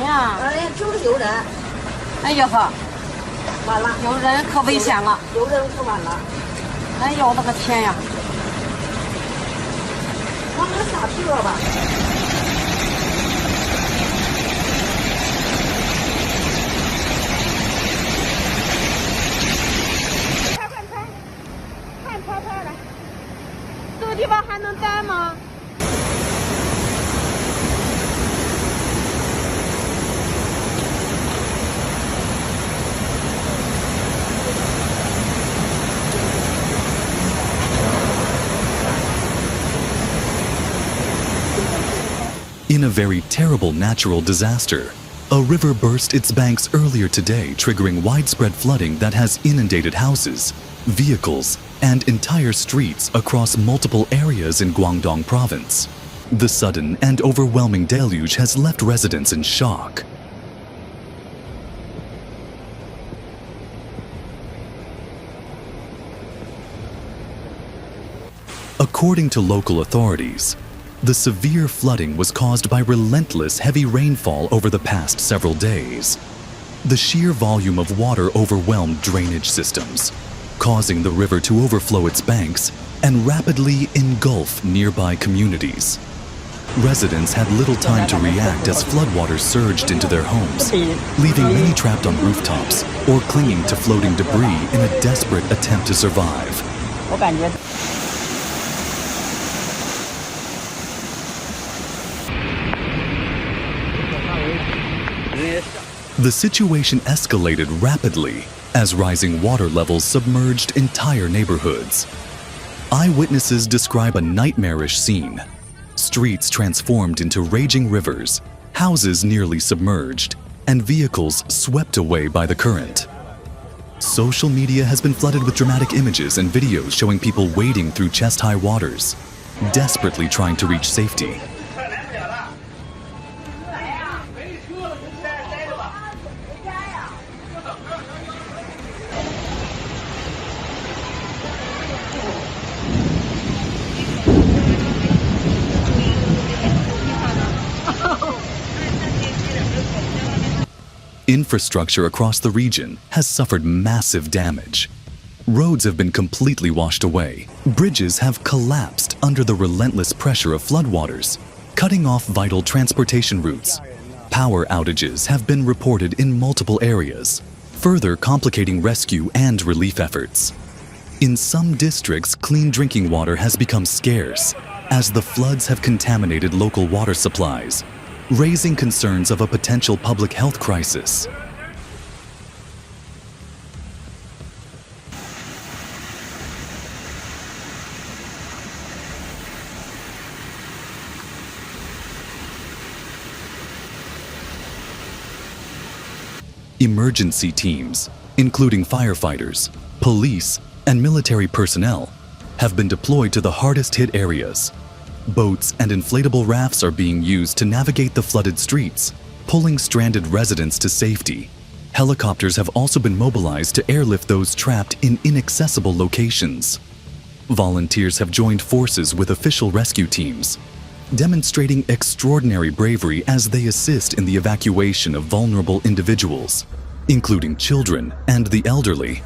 呀！哎，就是有人。哎呀呵，完了，有人可危险了，有人可完了。哎呦我的个天呀！往那下去了吧？看跑了，这个地方还能待吗？In a very terrible natural disaster, a river burst its banks earlier today, triggering widespread flooding that has inundated houses, vehicles, and entire streets across multiple areas in Guangdong province. The sudden and overwhelming deluge has left residents in shock. According to local authorities, the severe flooding was caused by relentless heavy rainfall over the past several days. The sheer volume of water overwhelmed drainage systems, causing the river to overflow its banks and rapidly engulf nearby communities. Residents had little time to react as floodwaters surged into their homes, leaving many trapped on rooftops or clinging to floating debris in a desperate attempt to survive. The situation escalated rapidly as rising water levels submerged entire neighborhoods. Eyewitnesses describe a nightmarish scene. Streets transformed into raging rivers, houses nearly submerged, and vehicles swept away by the current. Social media has been flooded with dramatic images and videos showing people wading through chest-high waters, desperately trying to reach safety. Infrastructure across the region has suffered massive damage. Roads have been completely washed away. Bridges have collapsed under the relentless pressure of floodwaters, cutting off vital transportation routes. Power outages have been reported in multiple areas, further complicating rescue and relief efforts. In some districts, clean drinking water has become scarce as the floods have contaminated local water supplies, raising concerns of a potential public health crisis. Emergency teams, including firefighters, police, and military personnel, have been deployed to the hardest-hit areas. Boats and inflatable rafts are being used to navigate the flooded streets, pulling stranded residents to safety. Helicopters have also been mobilized to airlift those trapped in inaccessible locations. Volunteers have joined forces with official rescue teams, demonstrating extraordinary bravery as they assist in the evacuation of vulnerable individuals, including children and the elderly.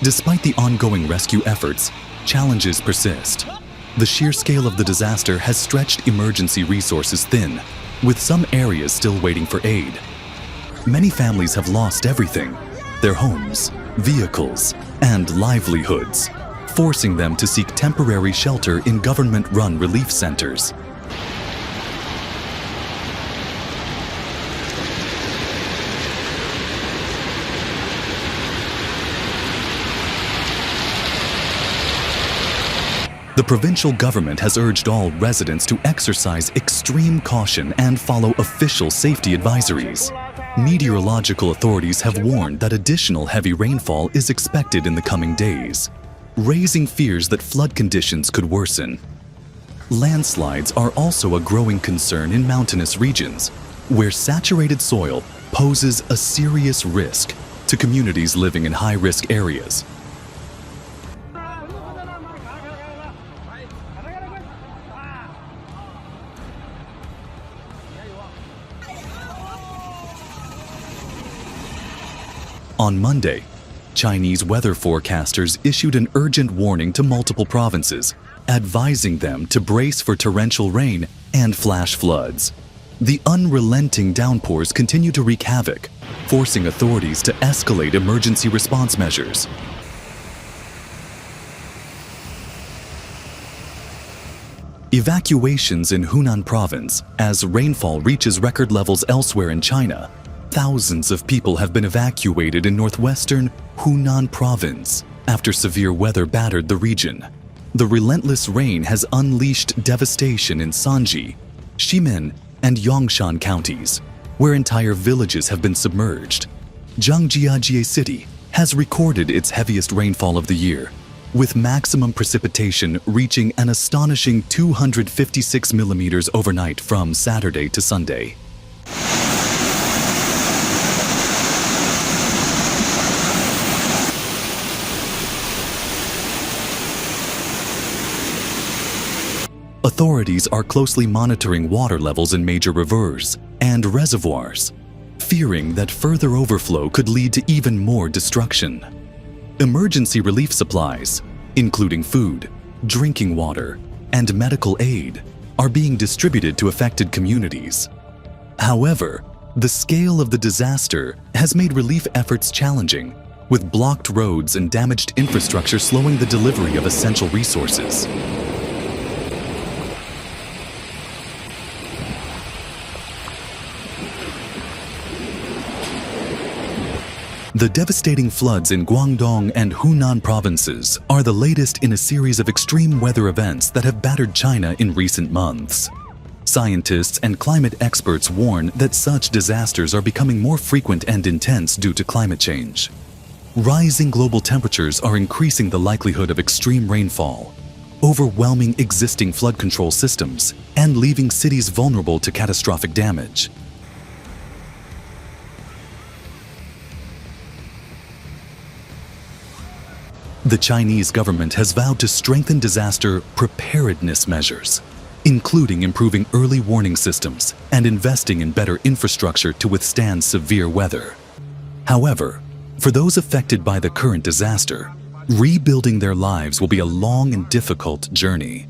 Despite the ongoing rescue efforts, challenges persist. The sheer scale of the disaster has stretched emergency resources thin, with some areas still waiting for aid. Many families have lost everything: their homes, vehicles, and livelihoods, forcing them to seek temporary shelter in government-run relief centers. The provincial government has urged all residents to exercise extreme caution and follow official safety advisories. Meteorological authorities have warned that additional heavy rainfall is expected in the coming days, raising fears that flood conditions could worsen. Landslides are also a growing concern in mountainous regions, where saturated soil poses a serious risk to communities living in high-risk areas. On Monday, Chinese weather forecasters issued an urgent warning to multiple provinces, advising them to brace for torrential rain and flash floods. The unrelenting downpours continue to wreak havoc, forcing authorities to escalate emergency response measures. Evacuations in Hunan province as rainfall reaches record levels elsewhere in China. Thousands of people have been evacuated in northwestern Hunan province after severe weather battered the region. The relentless rain has unleashed devastation in Sanji, Ximen, and Yongshan counties, where entire villages have been submerged. Zhangjiajie City has recorded its heaviest rainfall of the year, with maximum precipitation reaching an astonishing 256 millimeters overnight from Saturday to Sunday. Authorities are closely monitoring water levels in major rivers and reservoirs, fearing that further overflow could lead to even more destruction. Emergency relief supplies, including food, drinking water, and medical aid, are being distributed to affected communities. However, the scale of the disaster has made relief efforts challenging, with blocked roads and damaged infrastructure slowing the delivery of essential resources. The devastating floods in Guangdong and Hunan provinces are the latest in a series of extreme weather events that have battered China in recent months. Scientists and climate experts warn that such disasters are becoming more frequent and intense due to climate change. Rising global temperatures are increasing the likelihood of extreme rainfall, overwhelming existing flood control systems, and leaving cities vulnerable to catastrophic damage. The Chinese government has vowed to strengthen disaster preparedness measures, including improving early warning systems and investing in better infrastructure to withstand severe weather. However, for those affected by the current disaster, rebuilding their lives will be a long and difficult journey.